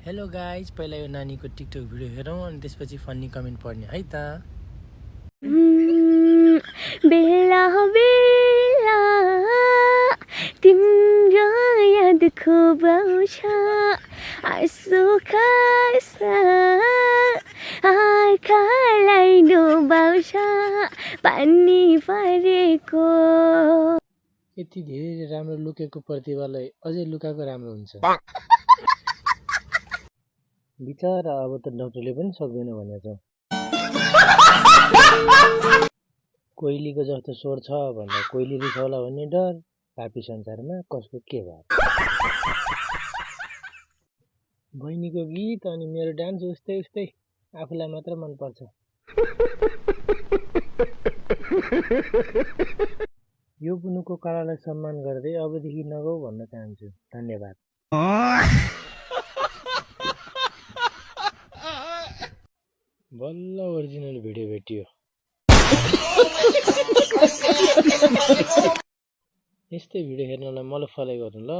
Hello guys, पहिला यो नानीको टिकटक भिडियो हेरौँ अनि त्यसपछि फन्नी कमेन्ट पढ्ने है त। बेला बेला तिम्रो याद खुब आउँछ, आँसु खस्छ आँखालाई डुबाउँछ पानी परेको। यति धेरै राम्रो लुकेको प्रतिभालाई अझै लुकाएको राम्रो हुन्छ। बिचरा अब त डाक्टरले पनि सक्दैन भनेछ। कोइलीको जस्तो स्वर छ भन्दा कोइली रिसाउला भन्ने डर पापी संसारमा कसको के भयो। बहिनीको गीत अनि मेरो डान्स उस्तै उस्तै आफूलाई मात्र मन पर्छ। यो बुनुको कलालाई सम्मान गर्दै अबदेखि नगाऊ भन्न चाहन्छु। धन्यवाद। बल्ल ओरिजिनल भिडियो भेटियो। यस्तै भिडियो हेर्नलाई मलाई फलो गर्नु ल।